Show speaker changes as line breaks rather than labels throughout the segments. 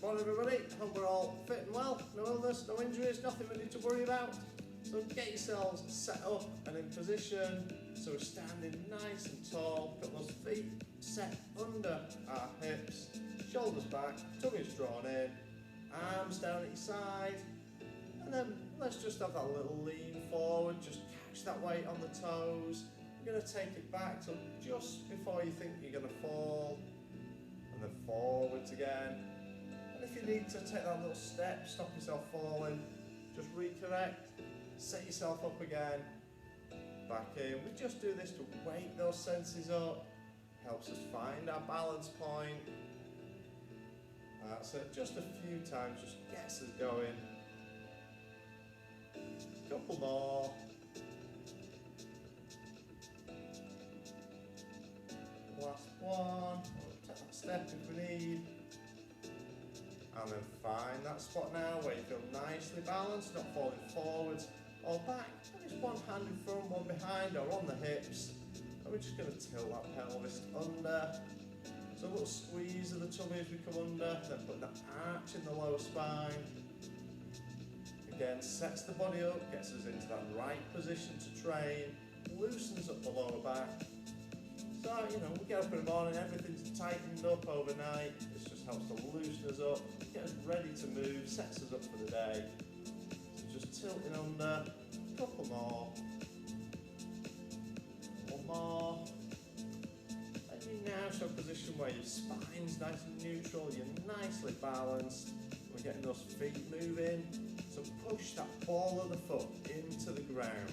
Morning everybody, hope we're all fit and well, no illness, no injuries, nothing we need to worry about. So get yourselves set up and in position, so we're standing nice and tall, got those feet set under our hips, shoulders back, tummy's drawn in, arms down at your side, and then let's just have that little lean forward, just catch that weight on the toes. We're going to take it back till just before you think you're going to fall, and then forwards again. And if you need to take that little step, stop yourself falling, just recorrect, set yourself up again, back in. We just do this to wake those senses up, helps us find our balance point. That's it, just a few times, just gets us going. Couple more. Last one, we'll take that step if we need. And then find that spot now where you feel nicely balanced, not falling forwards or back. And it's one hand in front, one behind or on the hips. And we're just going to tilt that pelvis under. So a little squeeze of the tummy as we come under, then put that arch in the lower spine. Again, sets the body up, gets us into that right position to train, loosens up the lower back. So, we get up in the morning, everything's tightened up overnight. This just helps to loosen us up, get us ready to move, sets us up for the day. So just tilting under, a couple more. One more. And you now show a position where your spine's nice and neutral, you're nicely balanced. We're getting those feet moving. So push that ball of the foot into the ground.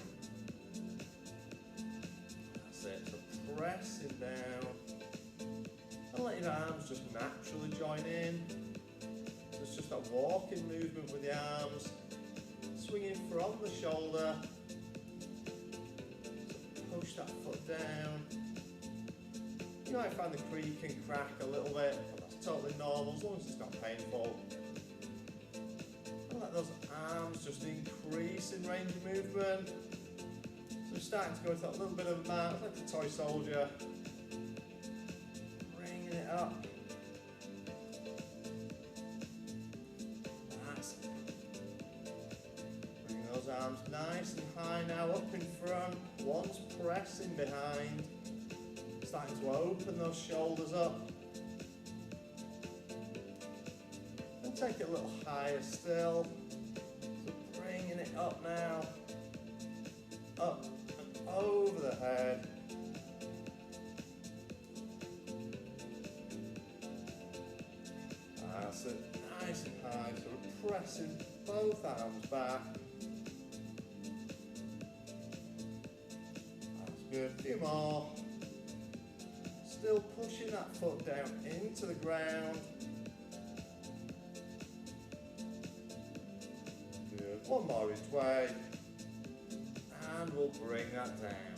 That's it. So pressing down. And let your arms just naturally join in. So it's just that walking movement with the arms. Swinging from the shoulder. So push that foot down. You might find the creak and crack a little bit, but that's totally normal as long as it's not painful. And let those arms just increase in range of movement. So we're starting to go into that little bit of mat, like a toy soldier. Bringing it up. That's it. Bring those arms nice and high now, up in front. One's pressing behind. Starting to open those shoulders up. And take it a little higher still. So bringing it up now. Up and over the head. That's it, nice and high. So we're pressing both arms back. That's good, a few more. Still pushing that foot down into the ground. Good, one more each way. And we'll bring that down.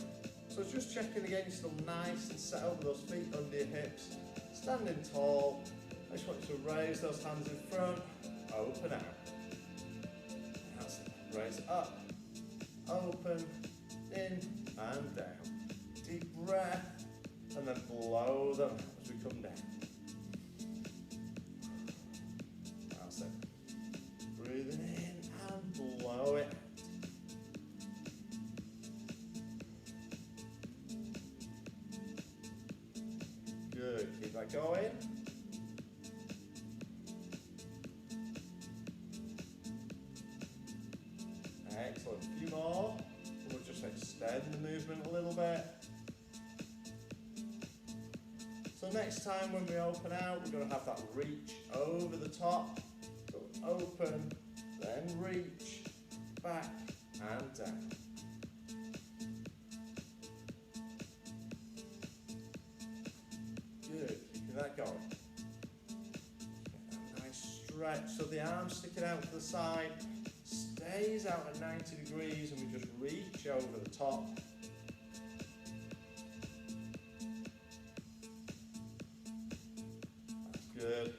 So just checking again, you're still nice and set over those feet under your hips. Standing tall. I just want you to raise those hands in front, open out. That's it. Raise up, open, in and down. Deep breath. And then blow them as we come down. That's it. Breathing in and blow it out. Good, keep that going. Excellent, a few more. And we'll just extend the movement a little bit. So next time when we open out, we're going to have that reach over the top. So open, then reach, back and down. Good, keeping that going. Get that nice stretch, so the arms sticking out to the side, stays out at 90 degrees, and we just reach over the top. Good.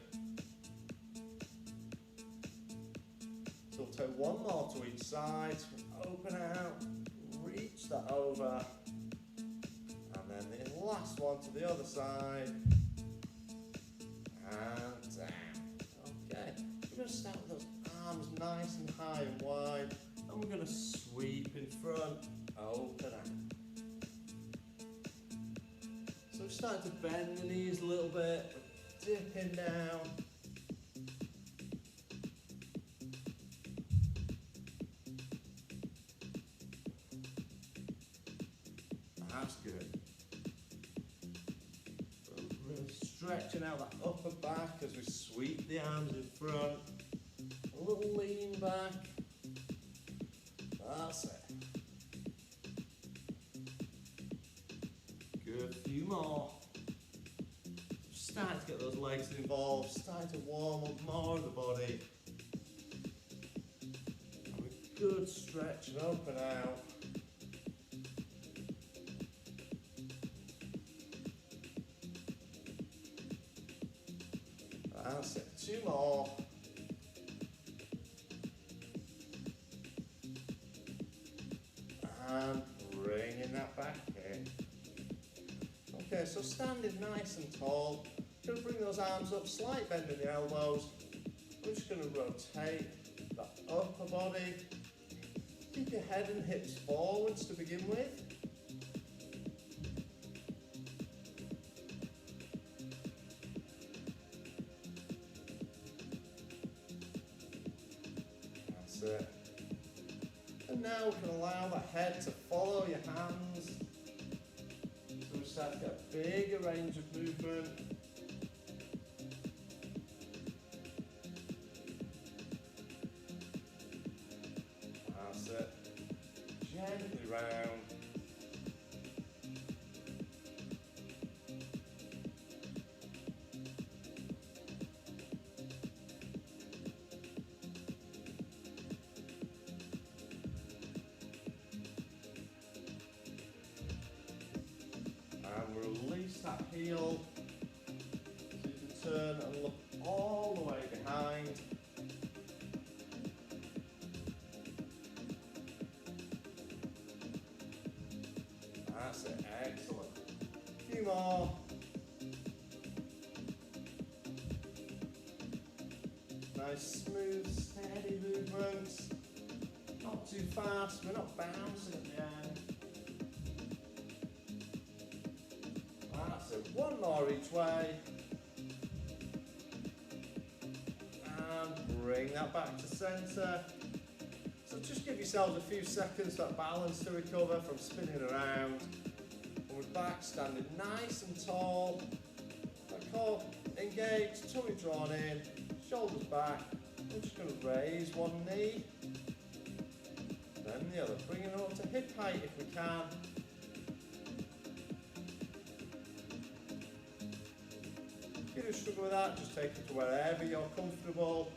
So we'll take one more to each side, open out, reach that over, and then the last one to the other side, and down. Okay. going to start with those arms nice and high and wide, and we're going to sweep in front, open out. So we're starting to bend the knees a little bit, dipping down. That's good. So really stretching out that upper back as we sweep the arms in front. A little lean back. That's it. Good, a few more. Starting to get those legs involved, starting to warm up more of the body. And a good stretch and open out. That's it, 2 more. And bringing that back in. Okay, so standing nice and tall. Going to bring those arms up, slight bend in the elbows. We're just going to rotate that upper body. Keep your head and hips forwards to begin with. That's it. And now we can allow the head to follow your hands. So we start to get a bigger range of movement. That's it. Gently round. And release that heel so you can turn and look all the way behind. That's it, excellent. A few more. Nice, smooth, steady movements. Not too fast, we're not bouncing at the end. That's it, 1 more each way. And bring that back to centre. So just give yourselves a few seconds for that balance to recover from spinning around. And we're back, standing nice and tall. That core engaged, tummy drawn in, shoulders back. We're just going to raise one knee, then the other. Bringing it up to hip height if we can. If you do struggle with that, just take it to wherever you're comfortable.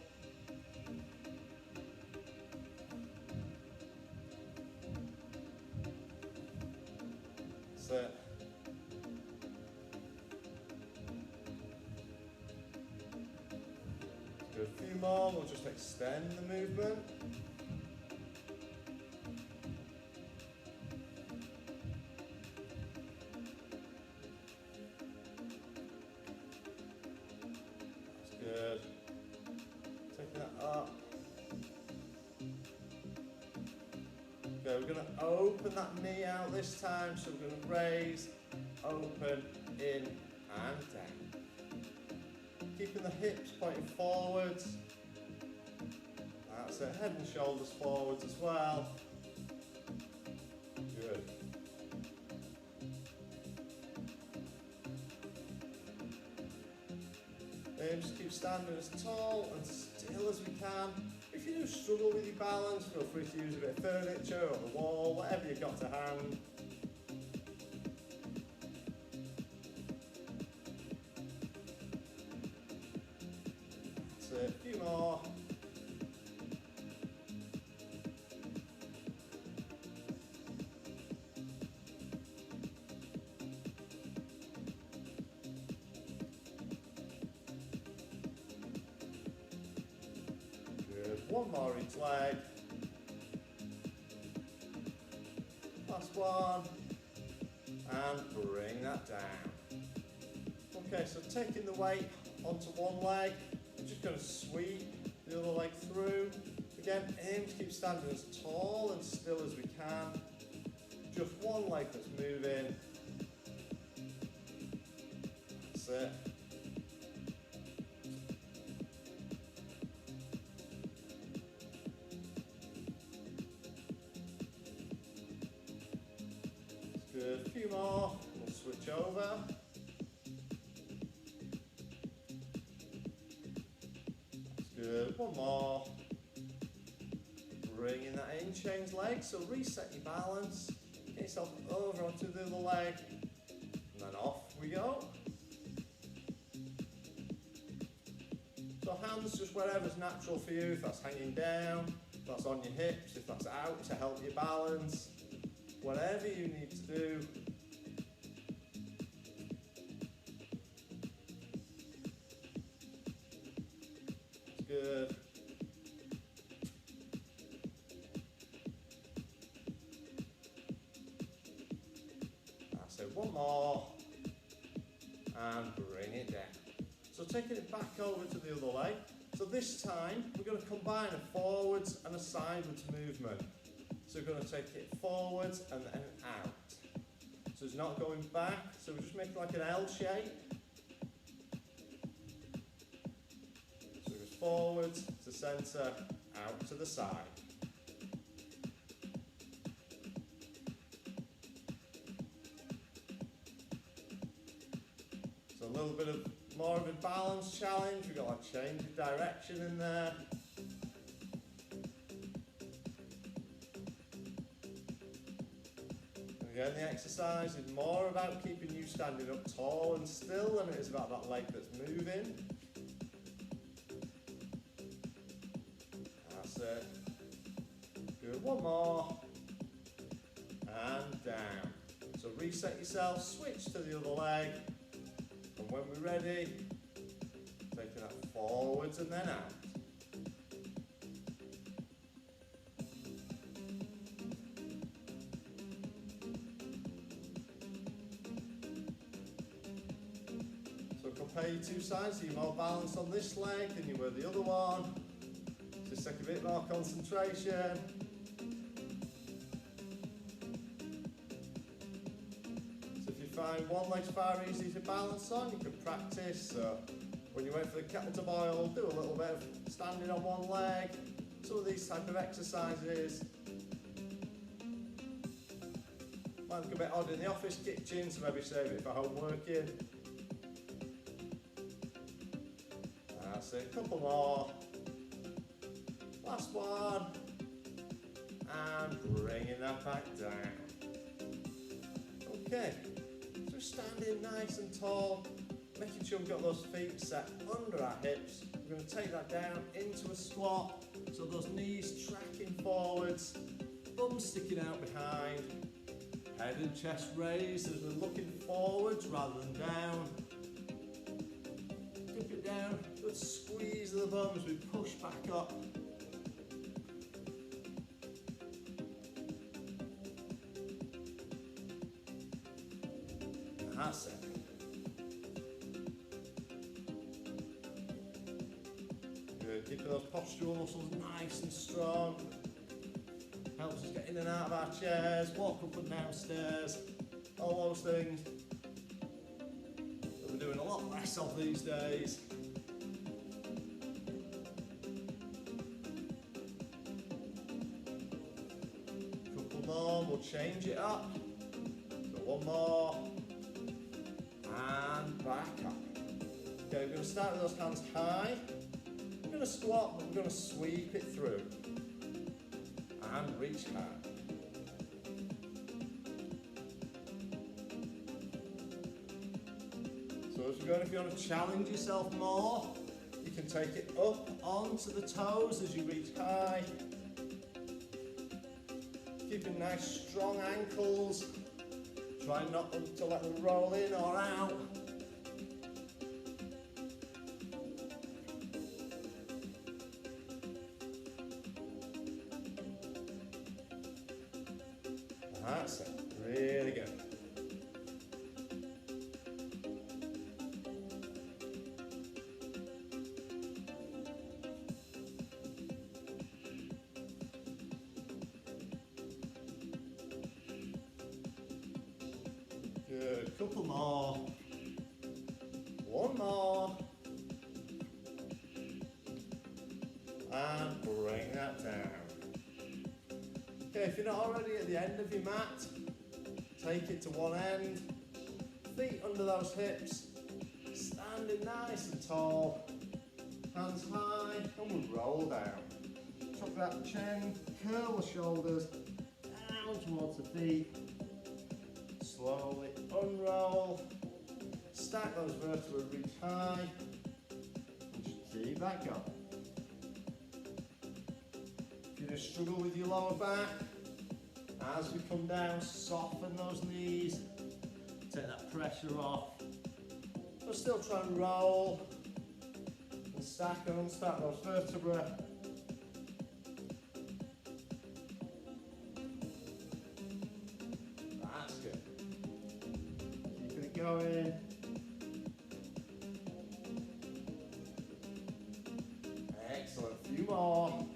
That's it. Do a few more, we'll just extend the movement. That's good. Taking that up. Okay, we're going to open that knee out this time, so we're going to raise, open, in and down. Keeping the hips pointing forwards. That's it, head and shoulders forwards as well. Good. Then just keep standing as tall and still as we can. If you do struggle with your balance, feel free to use a bit of furniture or the wall, whatever you've got to hand. That's it, a few more. One more each leg. Last one. And bring that down. Okay, so taking the weight onto one leg, we're just going to sweep the keep standing as tall and still as we can. Just one leg that's moving. That's it. Good, a few more, we'll switch over. That's good, one more. Bringing that in, change legs, so reset your balance. Get yourself over onto the other leg, and then off we go. So hands just wherever's natural for you, if that's hanging down, if that's on your hips, if that's out to help you balance. Whatever you need to do. It's good. That's it, one more. And bring it down. So taking it back over to the other leg. So this time, we're going to combine a forwards and a sideways movement. So we're going to take it forwards and then out. So it's not going back, so we're just making like an L shape. So it goes forwards to centre, out to the side. So a little bit of more of a balance challenge. We've got like change of direction in there. Again, the exercise is more about keeping you standing up tall and still than it is about that leg that's moving. That's it. Good, one more. And down. So reset yourself, switch to the other leg. And when we're ready, taking that forwards and then out. Compare your two sides, so you're more balanced on this leg than you were the other one. Just take a bit more concentration. So if you find one leg's far easier to balance on, you can practice. So when you wait for the kettle to boil, do a little bit of standing on one leg. Some of these type of exercises. Might look a bit odd in the office kitchen, so maybe save it for home working. That's it, a couple more. Last one. And bringing that back down. Okay, so standing nice and tall, making sure we've got those feet set under our hips. We're going to take that down into a squat, so those knees tracking forwards, bum sticking out behind, head and chest raised as we're looking forwards rather than down. Dip it down, good squeeze of the bum as we push back up. That's it. Good, keeping those postural muscles nice and strong. Helps us get in and out of our chairs, walk up and down stairs, all those things that we're doing a lot less of these days. Couple more, we'll change it up. So one more. And back up. Okay, we're going to start with those hands high. We're going to squat, but we're going to sweep it through. And reach high. So as we're going, if you want to challenge yourself more, you can take it up onto the toes as you reach high. Keeping nice strong ankles. Try not to let them roll in or out. That's it, really good. couple more. One more. And bring that down. Okay, if you're not already at the end of your mat, take it to one end. Feet under those hips. Standing nice and tall. Hands high, and we roll down. Tuck that chin, curl the shoulders down towards the feet. Slowly unroll. Stack those vertebrae, reach high. And just keep that going. If you just struggle with your lower back, as we come down, soften those knees. Take that pressure off. But still try and roll. And stack and unstack those vertebrae. That's good. Keep it going. Excellent. A few more.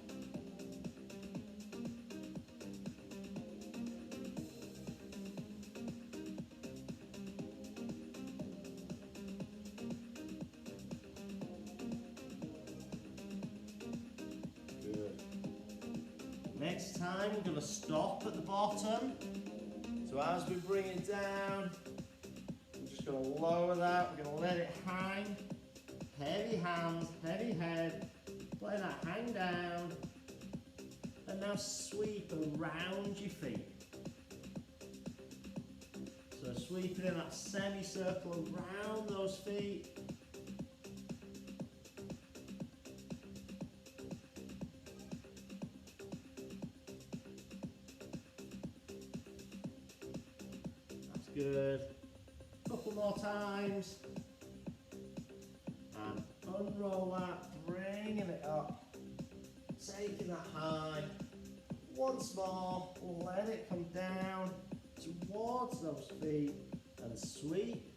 Next time, we're going to stop at the bottom. So as we bring it down, we're just going to lower that. We're going to let it hang. Heavy hands, heavy head. Let that hang down. And now sweep around your feet. So sweeping in that semicircle around those feet. Good. Couple more times. And unroll that, bringing it up. Taking that high. Once more, let it come down towards those feet and sweep.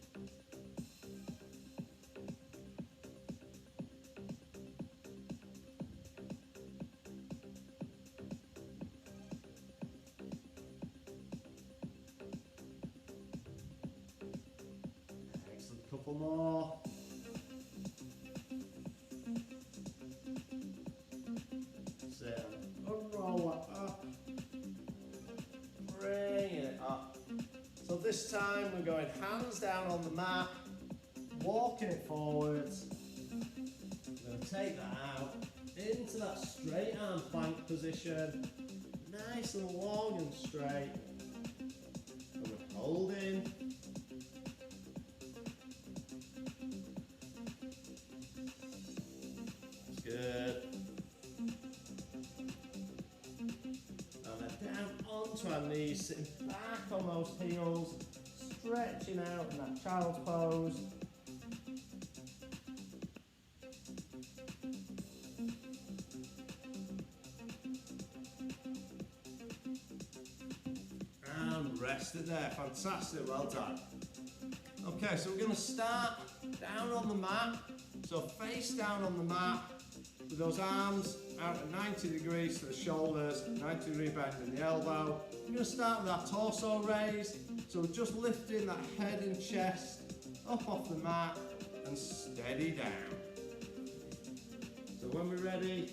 Couple more. So unroll that up. Bring it up. So this time we're going hands down on the mat, walking it forwards. We're going to take that out into that straight arm plank position. Nice and long and straight. And we're holding. Good. And then down onto our knees, sitting back on those heels, stretching out in that child's pose. And rest it there. Fantastic, well done. Okay, so we're going to start down on the mat. So face down on the mat. With those arms out at 90 degrees to the shoulders, 90 degree bend in the elbow. We're going to start with our torso raised. So we're just lifting that head and chest up off the mat and steady down. So when we're ready,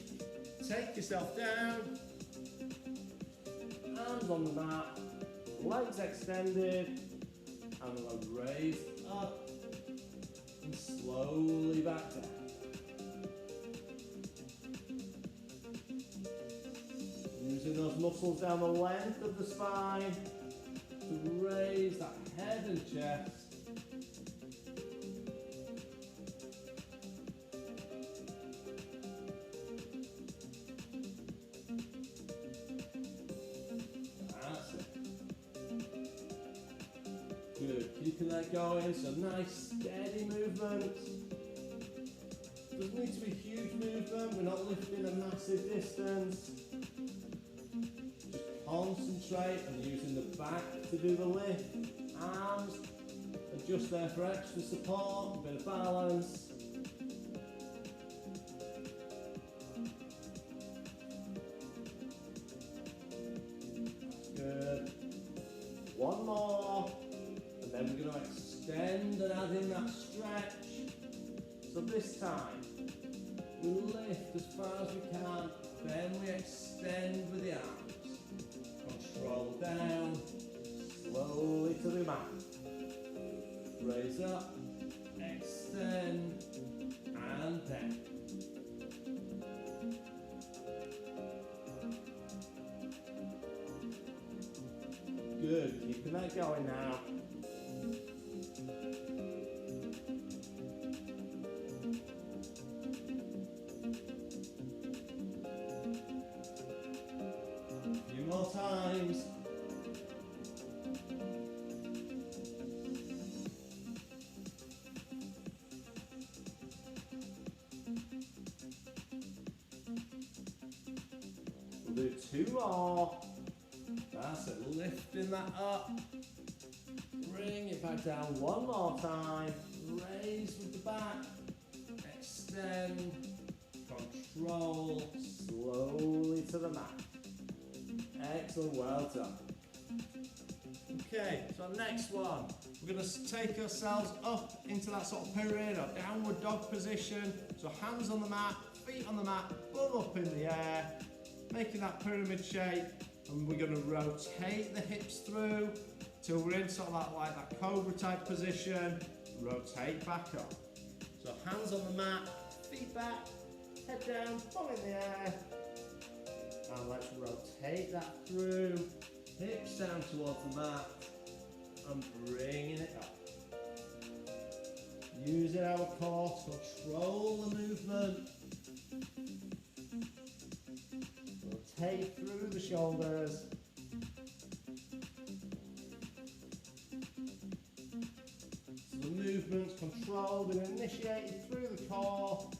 take yourself down, hands on the mat, legs extended, and we'll raise up and slowly back down. Using those muscles down the length of the spine to raise that head and chest. That's it. Good, keeping that going, so nice steady movement. Doesn't need to be huge movement, we're not lifting a massive distance. Concentrate on using the back to do the lift, arms, and just there for extra support, a bit of balance. That's good. One more, and then we're going to extend and add in that stretch. So this time, we lift as far as we can, then we extend with the arms. Control down, slowly to the mat. Raise up, extend, and down. Good, keeping that going now. A few more times. We'll do 2 more. That's it, lifting that up. Bring it back down 1 more time. Raise with the back. Extend. Control. Slowly to the mat. Excellent, well done. Okay, so next one. We're going to take ourselves up into that sort of pyramid or downward dog position. So hands on the mat, feet on the mat, bum up in the air. Making that pyramid shape. And we're going to rotate the hips through till we're in sort of like that cobra type position. Rotate back up. So hands on the mat, feet back, head down, bum in the air. And let's rotate that through. Hips down towards the mat and bringing it up. Using our core to control the movement. Rotate through the shoulders. So the movement's controlled and initiated through the core.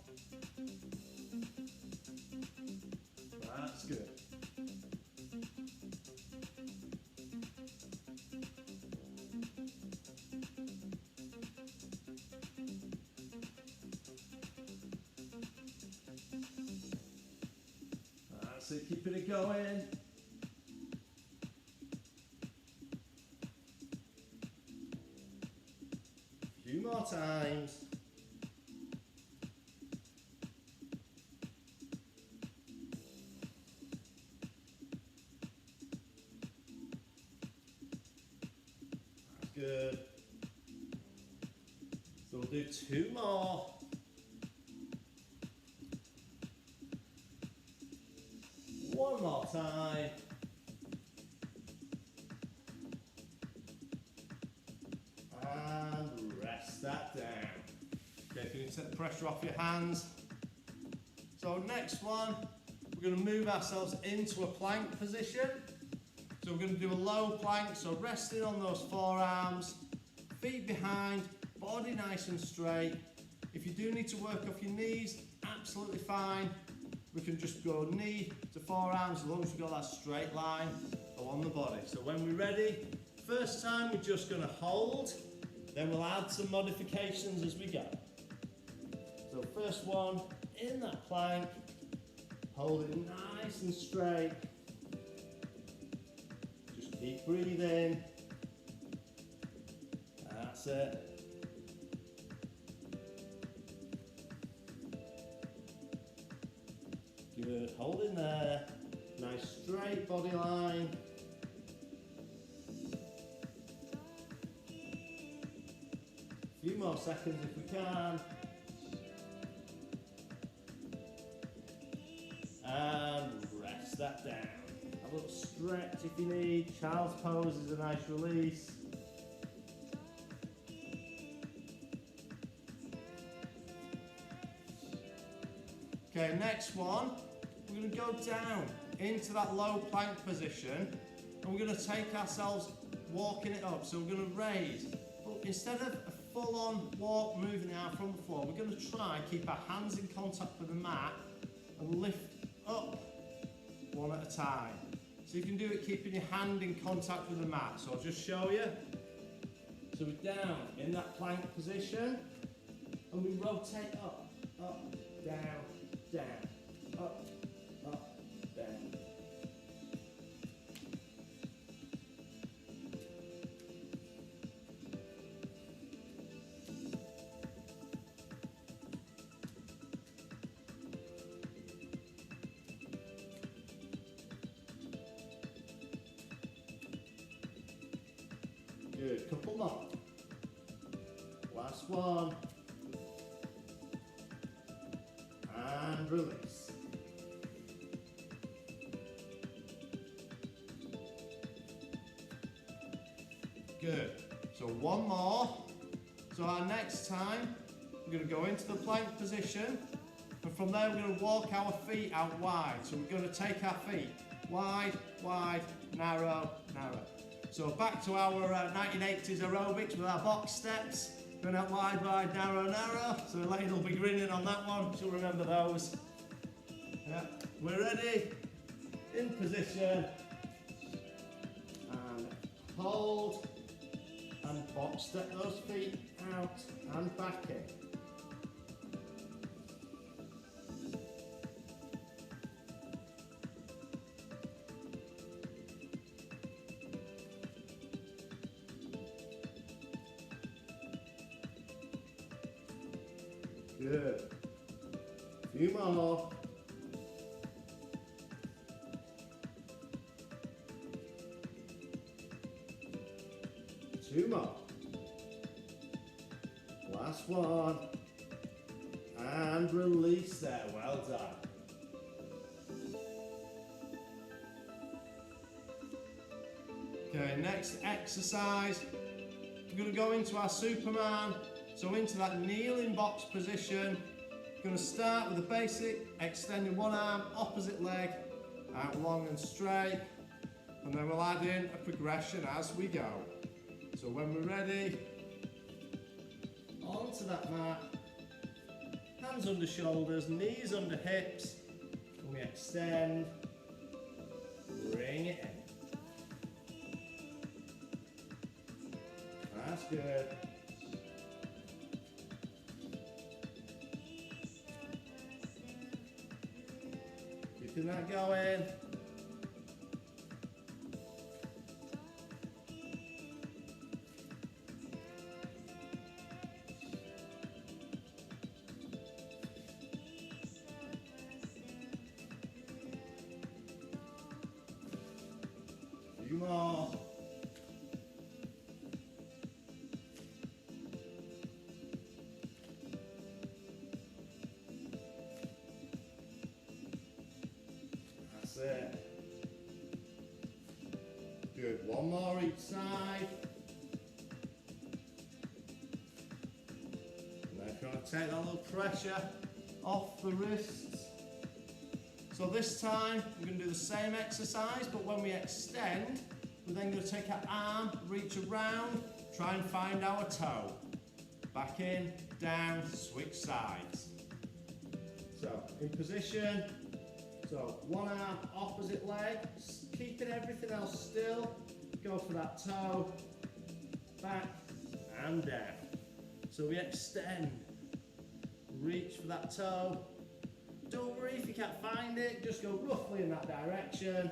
That's good. So keeping it going. A few more times. That's good. So we'll do 2 more. One more time. And rest that down. Okay, if you can take the pressure off your hands. So next one, we're going to move ourselves into a plank position. So we're going to do a low plank, so resting on those forearms, feet behind, body nice and straight. If you do need to work off your knees, absolutely fine. We can just go knee to forearms as long as we've got that straight line along the body. So when we're ready, first time we're just going to hold, then we'll add some modifications as we go. So first one, in that plank, hold it nice and straight. Just keep breathing. That's it. Good, hold in there, nice straight body line. A few more seconds if we can. And rest that down. Have a little stretch if you need. Child's pose is a nice release. Okay, next one. We're going to go down into that low plank position and we're going to take ourselves walking it up. So we're going to raise, but instead of a full-on walk moving out from the floor, we're going to try and keep our hands in contact with the mat and lift up one at a time. So you can do it keeping your hand in contact with the mat. So I'll just show you. So we're down in that plank position and we rotate up, down, down, up, down. Good, couple more. Last one. And release. Good. So one more. So our next time, we're going to go into the plank position. And from there, we're going to walk our feet out wide. So we're going to take our feet wide, wide, narrow, narrow. So back to our 1980s aerobics with our box steps. Going out wide, wide, narrow, narrow. So Elaine will be grinning on that one. She'll remember those. Yeah. We're ready. In position. And hold. And box step those feet out and back in. Good. A few more. Two more. Last one. And release there. Well done. Okay, next exercise. We're going to go into our Superman. So into that kneeling box position. Going to start with the basic, extending one arm, opposite leg, out long and straight. And then we'll add in a progression as we go. So when we're ready, onto that mat, hands under shoulders, knees under hips, and we extend, bring it in. That's good. Keeping that going. A few more. That's it. Good. One more each side. And then try to take that little pressure off the wrists. So this time we're going to do the same exercise, but when we extend, we're then going to take our arm, reach around, try and find our toe. Back in, down, switch sides. So in position. So one arm, opposite leg, keeping everything else still. Go for that toe, back and down. So we extend, reach for that toe. Don't worry if you can't find it, just go roughly in that direction.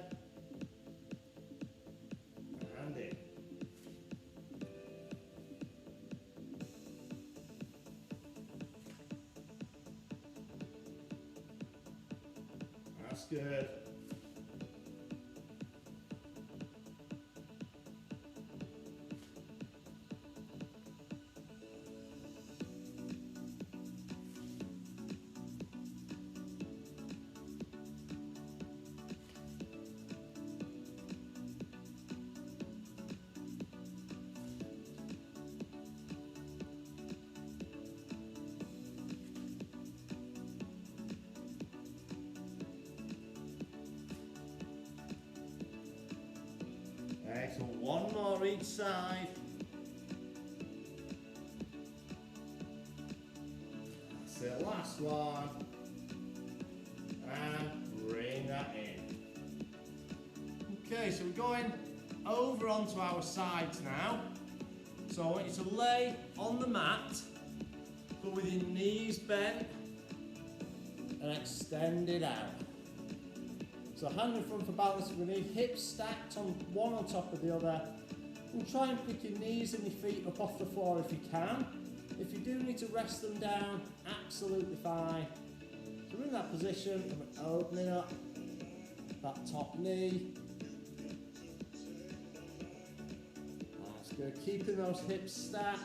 And in. That's good. Okay, so one more each side. That's it, last one. And bring that in. Okay, so we're going over onto our sides now. So I want you to lay on the mat, but with your knees bent and extend it out. So hand in front for balance, we need hips stacked on one on top of the other. And try and pick your knees and your feet up off the floor if you can. If you do need to rest them down, absolutely fine. So we're in that position and we're opening up that top knee. That's Good, keeping those hips stacked.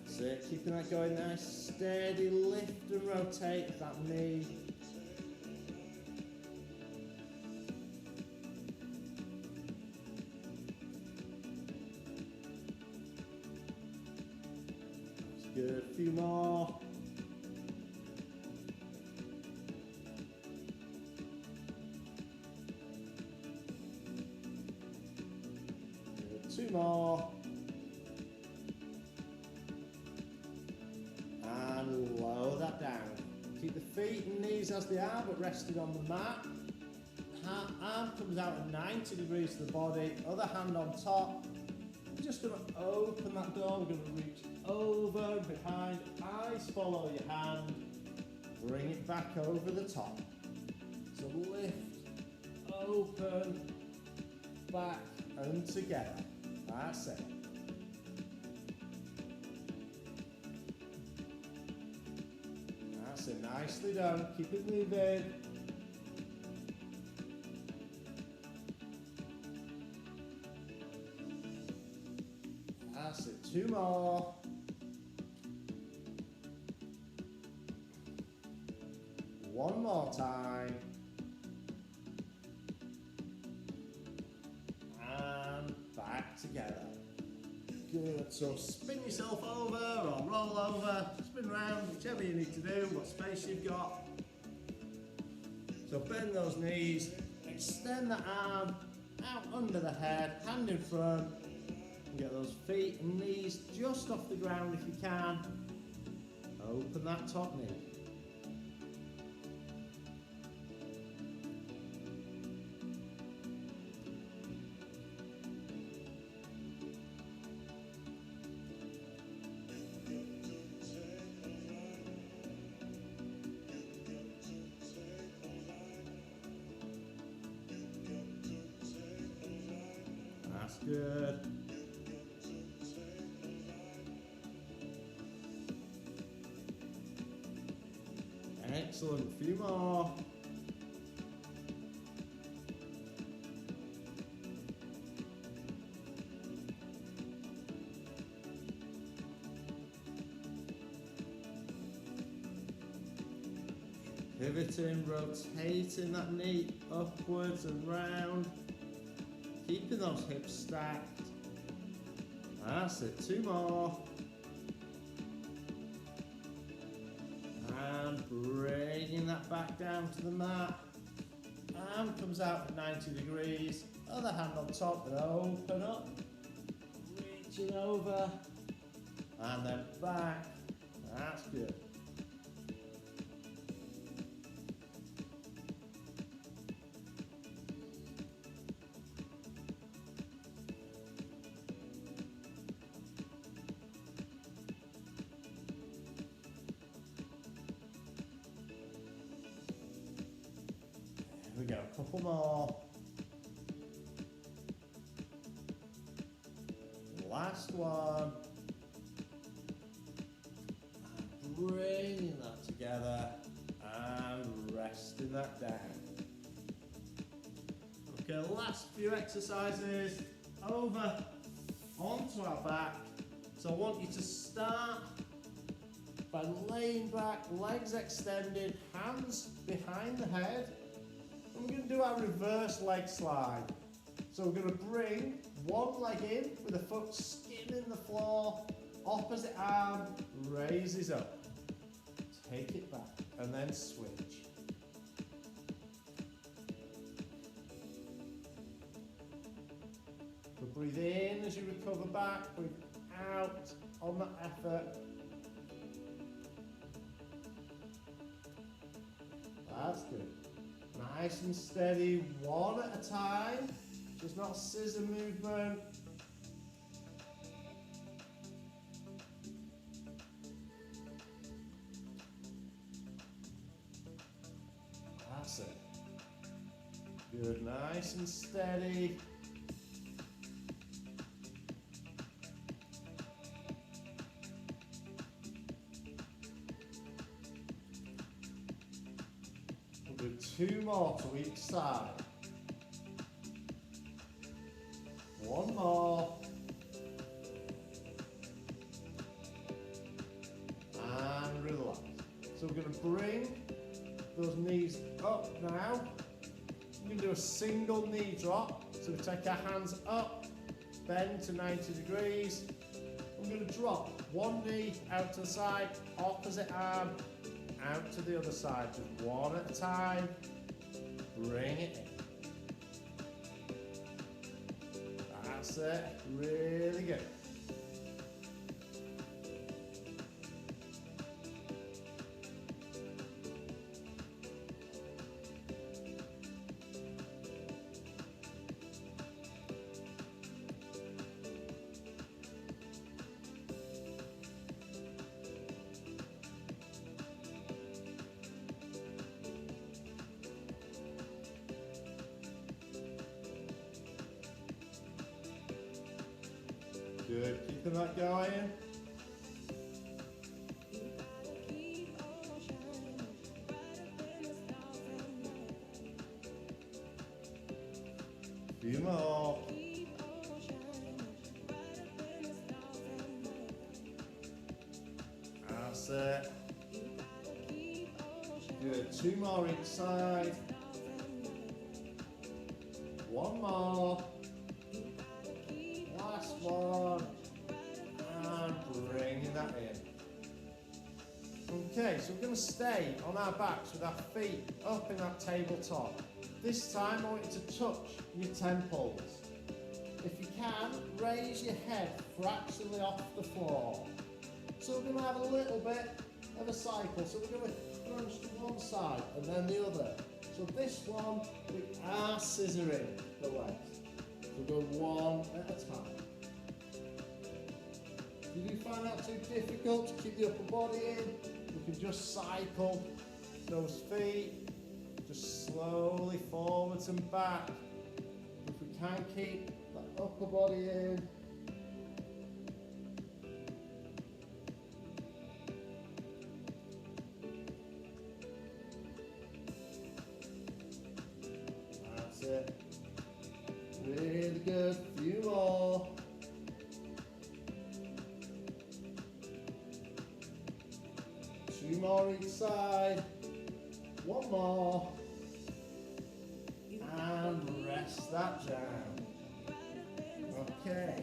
That's it, keeping that going nice, steady, lift and rotate that knee. Good, a few more. Good, 2 more. And lower that down. Keep the feet and knees as they are, but rested on the mat. Arm comes out at 90 degrees to the body, other hand on top. We're just going to open that door, we're going to reach over and behind, eyes follow your hand, bring it back over the top. So lift, open, back and together. That's it. That's it, nicely done. Keep it moving. That's it, 2 more. One more time. And back together. Good, so spin yourself over or roll over, spin round, whichever you need to do, what space you've got. So bend those knees, extend the arm out under the head, hand in front, and get those feet and knees just off the ground if you can. Open that top knee. That's good. Excellent, a few more. Pivoting, rotating that knee upwards and round. Keeping those hips stacked. That's it, 2 more. And bringing that back down to the mat. Arm comes out at 90 degrees. Other hand on top and open up. Reaching over. And then back. That's good. We go, a couple more. Last one. And bringing that together and resting that down. Okay, last few exercises over onto our back. So I want you to start by laying back, legs extended, hands behind the head. We're going to do our reverse leg slide. So we're going to bring one leg in with the foot skimming the floor, opposite arm raises up. Take it back and then switch. So breathe in as you recover back, breathe out on that effort. That's good. Nice and steady, one at a time, just not scissor movement. That's it. Good, nice and steady. more to each side. One more. And relax. So we're going to bring those knees up now. We're going to do a single knee drop. So we take our hands up, bend to 90 degrees. We're going to drop one knee out to the side, opposite arm, out to the other side. Just one at a time. Bring it in. That's it. Really good. Good, keeping that going. A few more. That's it. Good, two more each side. One more. Last one, and bringing that in. Okay, so we're going to stay on our backs with our feet up in that tabletop. This time I want you to touch your temples. If you can, raise your head fractionally off the floor. So we're going to have a little bit of a cycle. So we're going to crunch to one side and then the other. So this one, we are scissoring the legs. We'll go one at a time. If you do find that too difficult to keep the upper body in, you can just cycle those feet, just slowly forwards and back. If we can keep that upper body in. That's it. Really good. Few more. Two more each side. One more. And rest that down. Okay.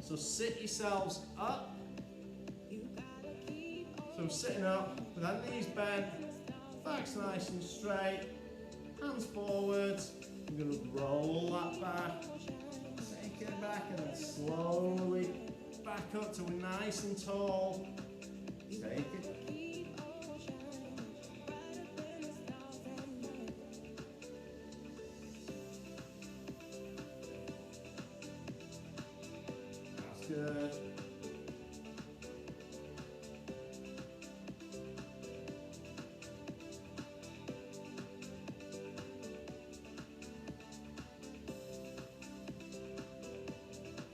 So sit yourselves up. So sitting up with our knees bent, backs nice and straight, hands forwards. We're going to roll that back, take it back, and then slowly back up till we're nice and tall. Take it. That's good.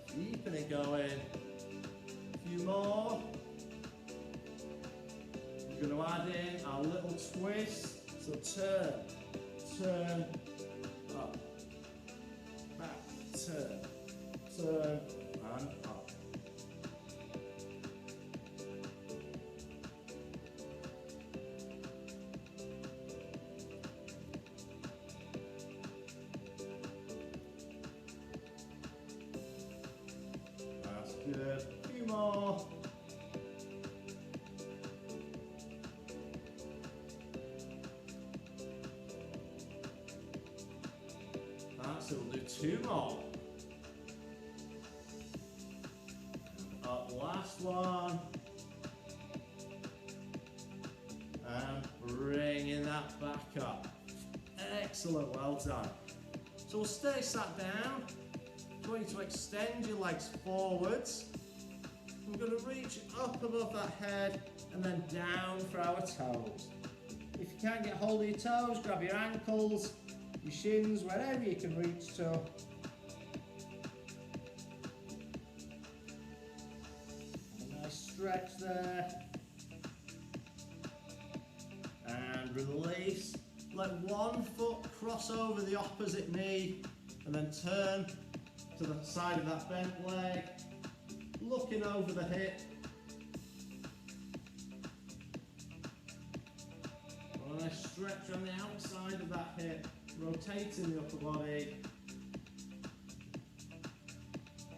Keeping it going. A few more. We're going to add in our little twist. So turn, up, back, turn, and up. That's good. A few more. So we'll do two more. Up, last one. And bringing that back up. Excellent, well done. So we'll stay sat down. I want you to extend your legs forwards. We're going to reach up above that head and then down for our toes. If you can't get hold of your toes, grab your ankles, your shins, wherever you can reach to. A nice stretch there. And release. Let one foot cross over the opposite knee and then turn to the side of that bent leg, looking over the hip. A nice stretch on the outside of that hip, rotating the upper body.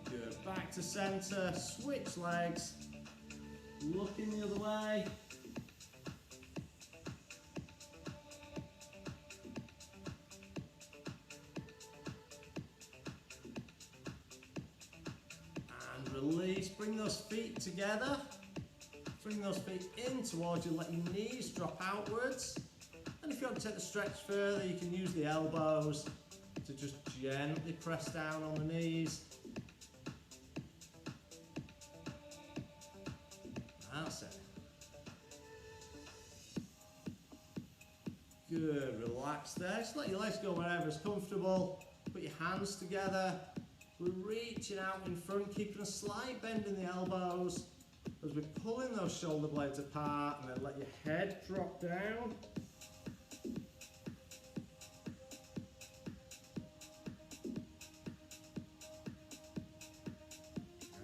Good. Back to center, switch legs, looking the other way. And release, bring those feet together. Bring those feet in towards you, let your knees drop outwards. And if you want to take the stretch further, you can use the elbows to just gently press down on the knees. That's it. Good, relax there. Just let your legs go wherever's comfortable. Put your hands together. We're reaching out in front, keeping a slight bend in the elbows as we're pulling those shoulder blades apart, and then let your head drop down.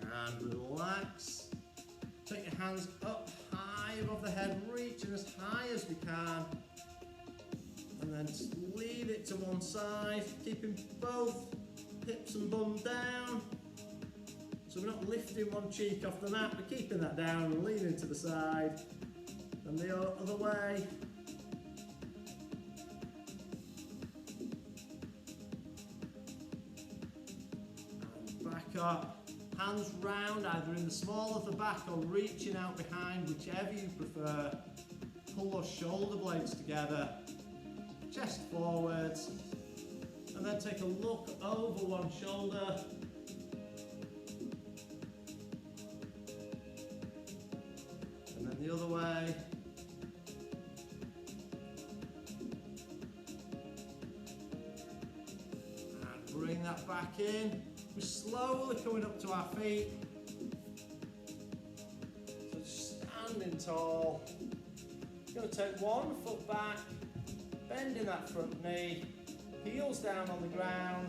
And relax. Take your hands up high above the head, reaching as high as we can. And then just lead it to one side, keeping both hips and bum down. So we're not lifting one cheek off the mat, we're keeping that down and leaning to the side. And the other way. And back up. Hands round, either in the small of the back or reaching out behind, whichever you prefer. Pull those shoulder blades together. Chest forwards. And then take a look over one shoulder. And then the other way. And bring that back in. We're slowly coming up to our feet. So standing tall. You're going to take one foot back, bending that front knee, heels down on the ground.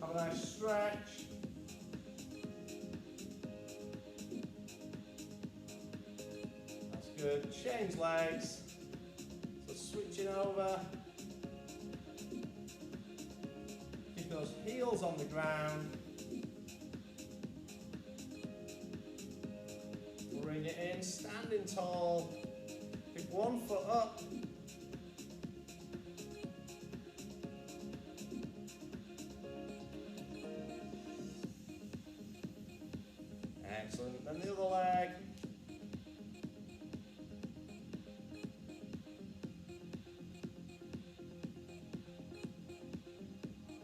Have a nice stretch. That's good. Change legs. So switching over. Keep those heels on the ground. Bring it in, standing tall. Pick one foot up. Excellent. Then the other leg.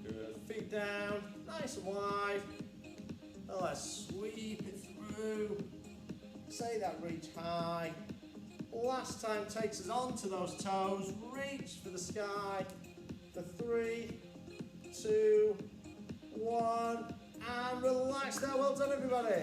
Good. Feet down, nice and wide. And let's sweep it through. Say that reach high. Last time takes us onto those toes. Reach for the sky. For 3, 2, 1. And relax there. Well done, everybody.